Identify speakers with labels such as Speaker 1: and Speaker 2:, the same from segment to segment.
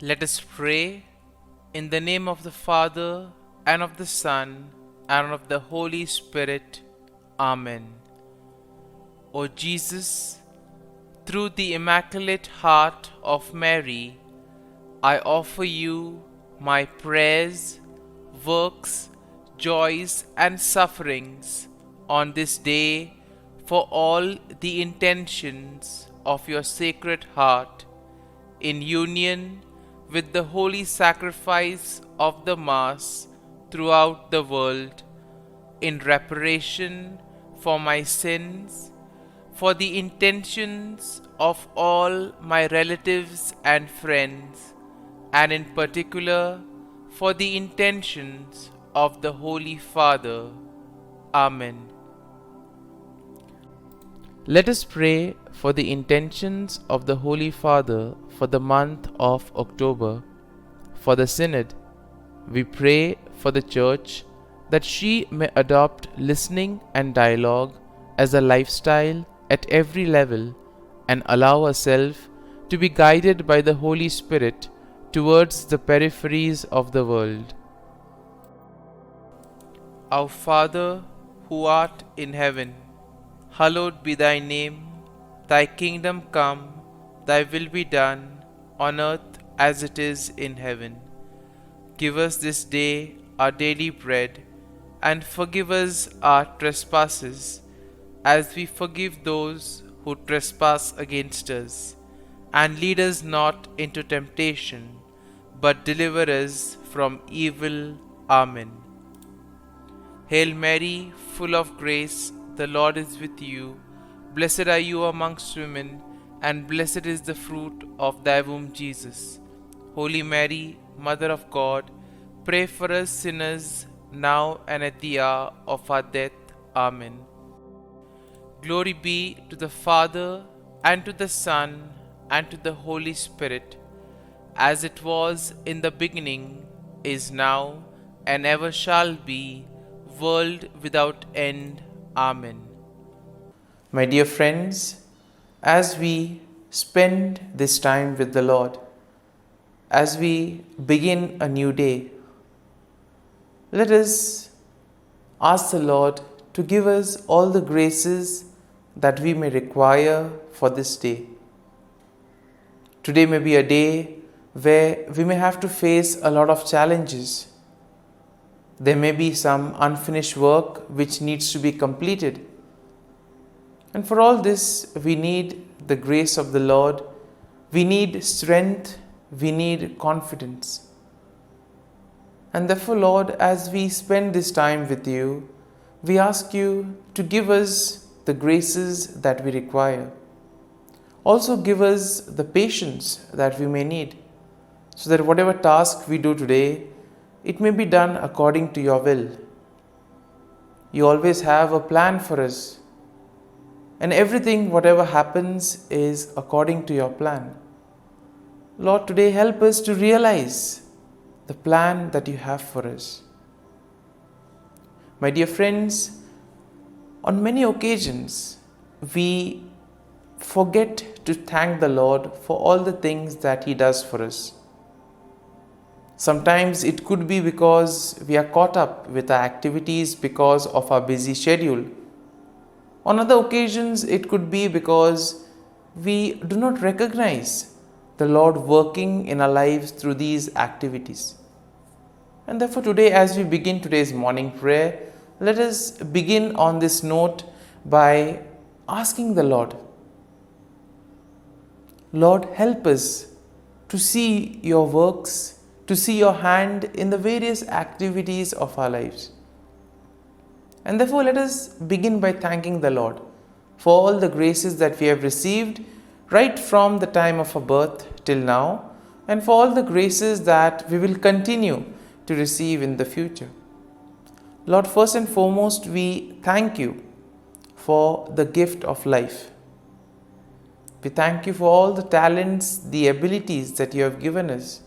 Speaker 1: Let us pray in the name of the Father, and of the Son, and of the Holy Spirit. Amen. O Jesus, through the Immaculate Heart of Mary, I offer you my prayers, works, joys, and sufferings on this day for all the intentions of your Sacred Heart, in union with the holy sacrifice of the Mass throughout the world, in reparation for my sins, for the intentions of all my relatives and friends, and in particular for the intentions of the Holy Father. Amen. Let us pray for the intentions of the Holy Father for the month of October. For the Synod, we pray for the Church that she may adopt listening and dialogue as a lifestyle at every level and allow herself to be guided by the Holy Spirit towards the peripheries of the world. Our Father, who art in heaven, hallowed be thy name. Thy kingdom come, thy will be done, on earth as it is in heaven. Give us this day our daily bread, and forgive us our trespasses, as we forgive those who trespass against us. And lead us not into temptation, but deliver us from evil. Amen. Hail Mary, full of grace, the Lord is with you. Blessed are you amongst women, and blessed is the fruit of thy womb, Jesus. Holy Mary, Mother of God, pray for us sinners, now and at the hour of our death. Amen. Glory be to the Father, and to the Son, and to the Holy Spirit, as it was in the beginning, is now, and ever shall be, world without end. Amen. My dear friends, as we spend this time with the Lord, as we begin a new day, let us ask the Lord to give us all the graces that we may require for this day. Today may be a day where we may have to face a lot of challenges. There may be some unfinished work which needs to be completed. And for all this, we need the grace of the Lord. We need strength. We need confidence. And therefore, Lord, as we spend this time with you, we ask you to give us the graces that we require. Also give us the patience that we may need, so that whatever task we do today, it may be done according to your will. You always have a plan for us, and everything, whatever happens, is according to your plan. Lord, today help us to realize the plan that you have for us. My dear friends, on many occasions, we forget to thank the Lord for all the things that He does for us. Sometimes it could be because we are caught up with our activities because of our busy schedule. On other occasions, it could be because we do not recognize the Lord working in our lives through these activities. And therefore today, as we begin today's morning prayer, let us begin on this note by asking the Lord, Lord, help us to see your works, to see your hand in the various activities of our lives. And therefore, let us begin by thanking the Lord for all the graces that we have received right from the time of our birth till now, and for all the graces that we will continue to receive in the future. Lord, first and foremost, we thank you for the gift of life. We thank you for all the talents, the abilities that you have given us.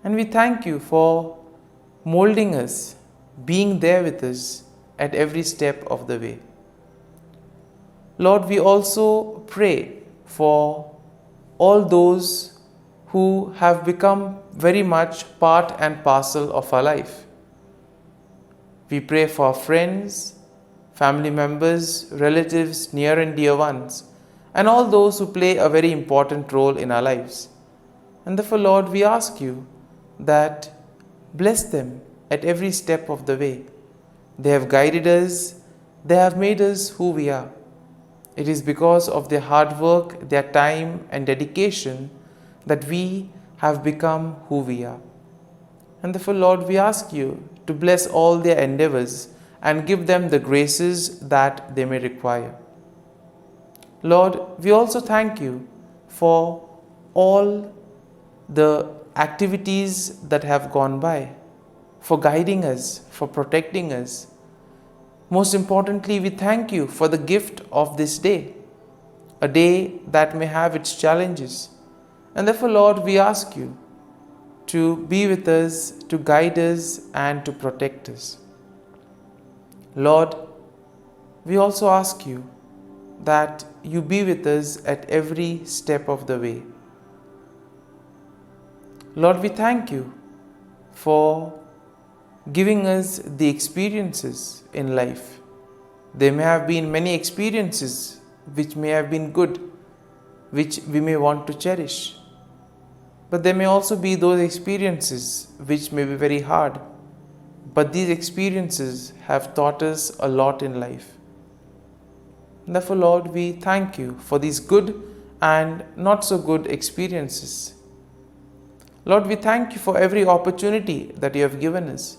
Speaker 1: And we thank you for molding us, being there with us at every step of the way. Lord, we also pray for all those who have become very much part and parcel of our life. We pray for our friends, family members, relatives, near and dear ones, and all those who play a very important role in our lives. And therefore, Lord, we ask you that bless them at every step of the way. They have guided us, they have made us who we are. It is because of their hard work, their time and dedication that we have become who we are. And therefore, Lord, we ask you to bless all their endeavors and give them the graces that they may require. Lord, we also thank you for all the activities that have gone by, for guiding us, for protecting us. Most importantly, we thank you for the gift of this day, a day that may have its challenges. And therefore, Lord, we ask you to be with us, to guide us, and to protect us. Lord, we also ask you that you be with us at every step of the way. Lord, we thank you for giving us the experiences in life. There may have been many experiences which may have been good, which we may want to cherish. But there may also be those experiences which may be very hard. But these experiences have taught us a lot in life. Therefore, Lord, we thank you for these good and not so good experiences. Lord, we thank you for every opportunity that you have given us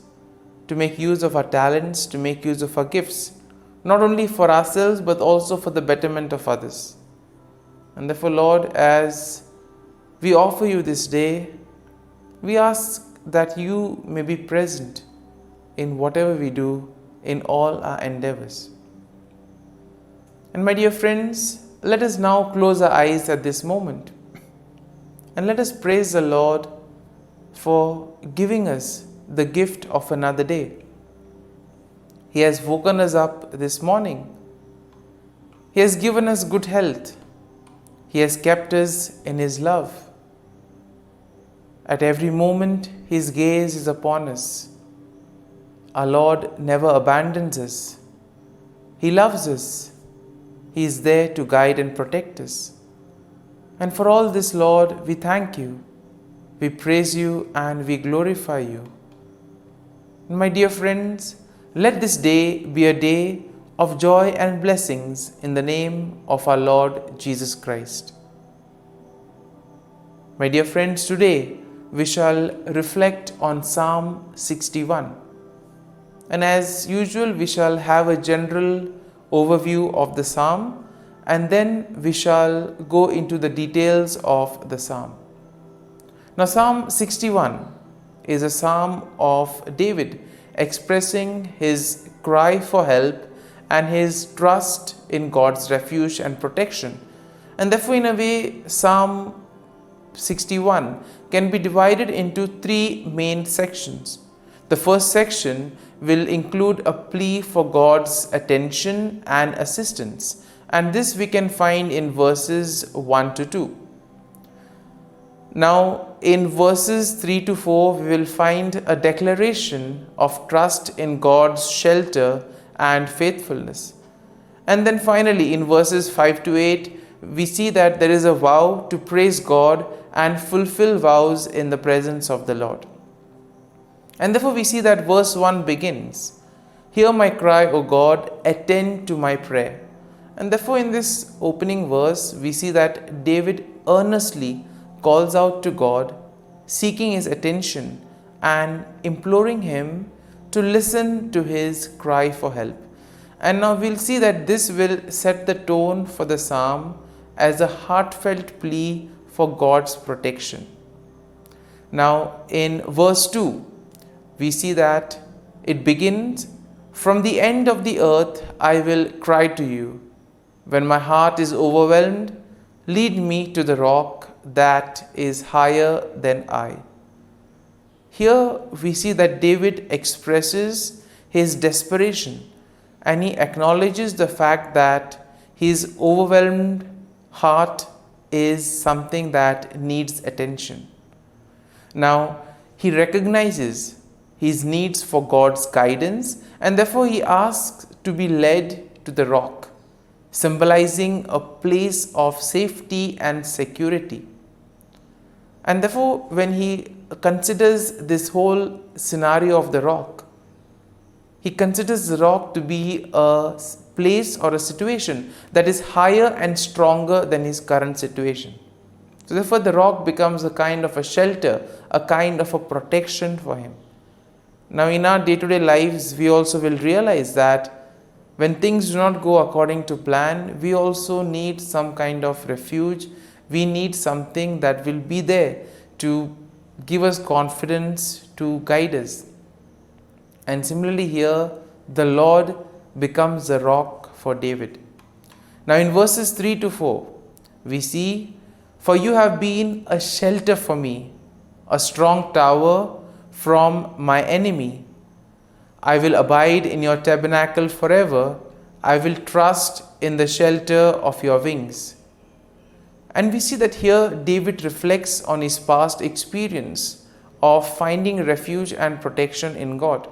Speaker 1: to make use of our talents, to make use of our gifts, not only for ourselves but also for the betterment of others. And therefore, Lord, as we offer you this day, we ask that you may be present in whatever we do, in all our endeavors. And my dear friends, let us now close our eyes at this moment and let us praise the Lord for giving us the gift of another day. He has woken us up this morning. He has given us good health. He has kept us in His love. At every moment, His gaze is upon us. Our Lord never abandons us. He loves us. He is there to guide and protect us. And for all this, Lord, we thank you. We praise you and we glorify you. And my dear friends, let this day be a day of joy and blessings in the name of our Lord Jesus Christ. My dear friends, today we shall reflect on Psalm 61. And as usual, we shall have a general overview of the psalm, and then we shall go into the details of the psalm. Now, Psalm 61 is a psalm of David expressing his cry for help and his trust in God's refuge and protection. And therefore, in a way, Psalm 61 can be divided into three main sections. The first section will include a plea for God's attention and assistance, and this we can find in verses 1 to 2. Now, in verses 3 to 4, we will find a declaration of trust in God's shelter and faithfulness. And then finally, in verses 5 to 8, we see that there is a vow to praise God and fulfill vows in the presence of the Lord. And therefore we see that verse 1 begins, "Hear my cry, O God, attend to my prayer." And therefore in this opening verse, we see that David earnestly calls out to God, seeking his attention and imploring him to listen to his cry for help. And now we'll see that this will set the tone for the psalm as a heartfelt plea for God's protection. Now in verse 2, we see that it begins, "From the end of the earth I will cry to you. When my heart is overwhelmed, lead me to the rock that is higher than I." Here we see that David expresses his desperation and he acknowledges the fact that his overwhelmed heart is something that needs attention. Now, he recognizes his needs for God's guidance, and therefore he asks to be led to the rock, symbolizing a place of safety and security. And therefore, when he considers this whole scenario of the rock, he considers the rock to be a place or a situation that is higher and stronger than his current situation. So therefore, the rock becomes a kind of a shelter, a kind of a protection for him. Now, in our day-to-day lives, we also will realize that when things do not go according to plan, we also need some kind of refuge. We need something that will be there to give us confidence, to guide us. And similarly here, the Lord becomes the rock for David. Now in verses 3 to 4, we see, "For you have been a shelter for me, a strong tower from my enemy. I will abide in your tabernacle forever. I will trust in the shelter of your wings." And we see that here David reflects on his past experience of finding refuge and protection in God.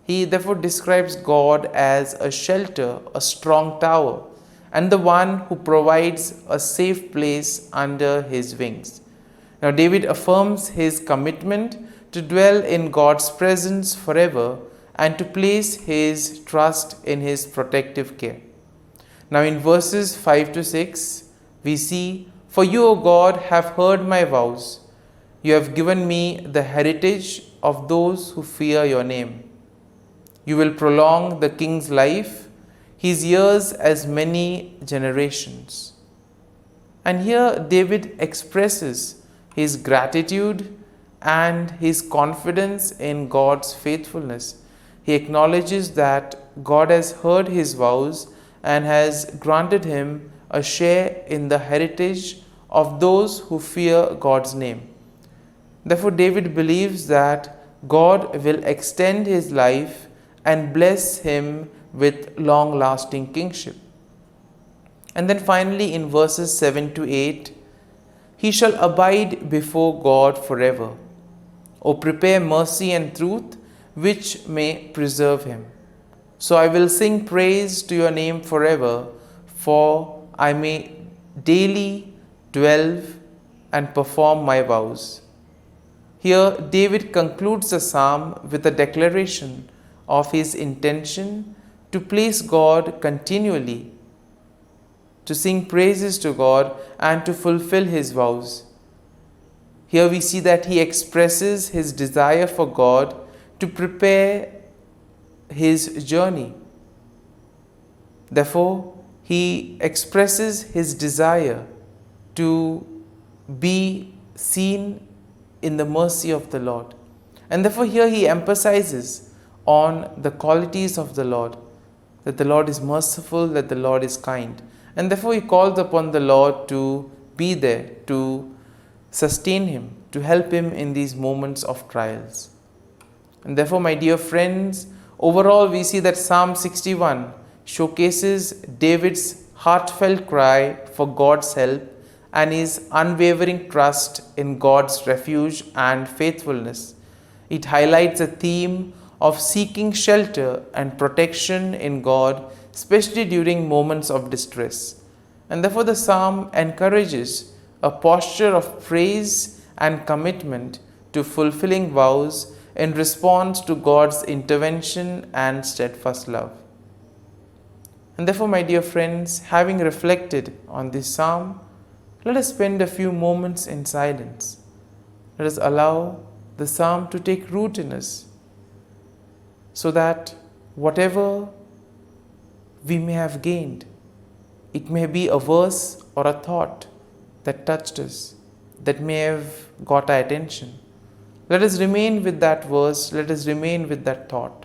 Speaker 1: He therefore describes God as a shelter, a strong tower, and the one who provides a safe place under his wings. Now David affirms his commitment to dwell in God's presence forever and to place his trust in his protective care. Now in verses 5 to 6, we see, "For you, O God, have heard my vows. You have given me the heritage of those who fear your name. You will prolong the king's life, his years as many generations." And here David expresses his gratitude and his confidence in God's faithfulness. He acknowledges that God has heard his vows and has granted him a share in the heritage of those who fear God's name. Therefore, David believes that God will extend his life and bless him with long-lasting kingship. And then finally in verses 7 to 8, "He shall abide before God forever. O prepare mercy and truth, which may preserve him. So I will sing praise to your name forever, for I may daily dwell and perform my vows." Here David concludes the psalm with a declaration of his intention to place God continually, to sing praises to God and to fulfill his vows. Here we see that he expresses his desire for God to prepare his journey. Therefore, he expresses his desire to be seen in the mercy of the Lord. And therefore here he emphasizes on the qualities of the Lord, that the Lord is merciful, that the Lord is kind. And therefore he calls upon the Lord to be there, to sustain him, to help him in these moments of trials. And therefore, my dear friends, overall we see that Psalm 61 showcases David's heartfelt cry for God's help and his unwavering trust in God's refuge and faithfulness. It highlights a theme of seeking shelter and protection in God, especially during moments of distress. And therefore the psalm encourages a posture of praise and commitment to fulfilling vows in response to God's intervention and steadfast love. And therefore, my dear friends, having reflected on this psalm, let us spend a few moments in silence. Let us allow the psalm to take root in us, so that whatever we may have gained, it may be a verse or a thought that touched us, that may have got our attention. Let us remain with that verse, let us remain with that thought.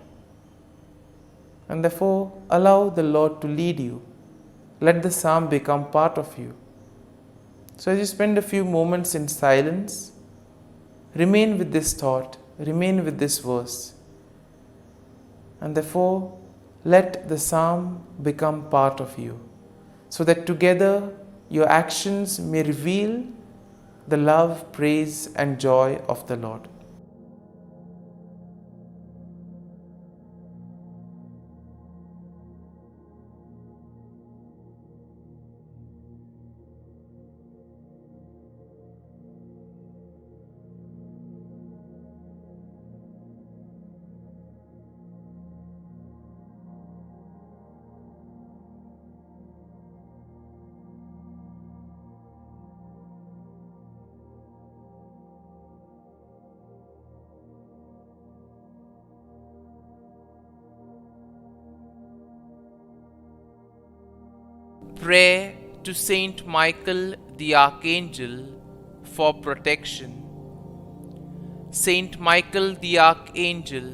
Speaker 1: And therefore, allow the Lord to lead you. Let the psalm become part of you. So as you spend a few moments in silence, remain with this thought, remain with this verse. And therefore, let the psalm become part of you, so that together your actions may reveal the love, praise, and joy of the Lord. Pray to Saint Michael the Archangel for protection. Saint Michael the Archangel,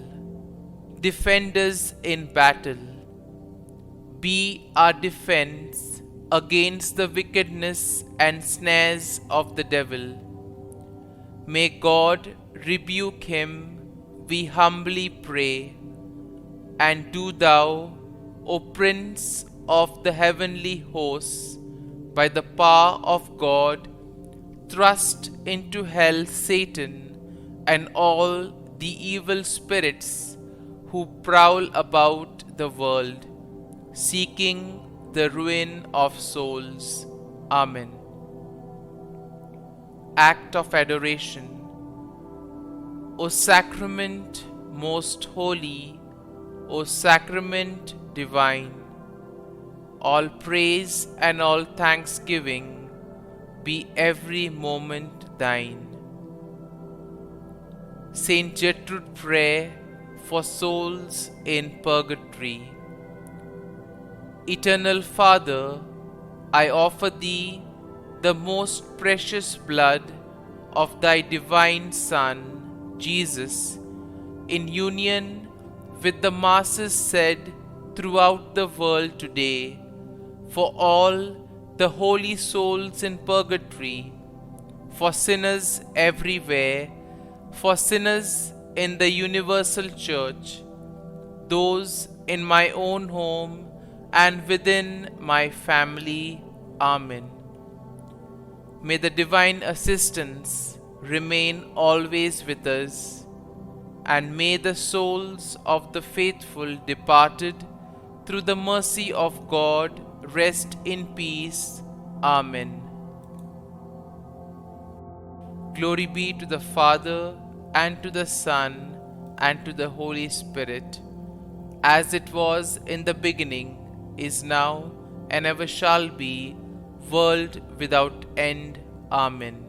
Speaker 1: defend us in battle. Be our defense against the wickedness and snares of the devil. May God rebuke him, we humbly pray. And do thou, O Prince of the heavenly hosts, by the power of God, thrust into hell Satan and all the evil spirits who prowl about the world, seeking the ruin of souls. Amen. Act of Adoration. O Sacrament most holy, O Sacrament divine, all praise and all thanksgiving be every moment thine. Saint Gertrude, prayer for souls in purgatory. Eternal Father, I offer Thee the most precious blood of Thy divine Son, Jesus, in union with the masses said throughout the world today, for all the holy souls in purgatory, for sinners everywhere, for sinners in the universal church, those in my own home and within my family. Amen. May the divine assistance remain always with us, and may the souls of the faithful departed through the mercy of God rest in peace. Amen. Glory be to the Father, and to the Son, and to the Holy Spirit, as it was in the beginning, is now, and ever shall be, world without end. Amen.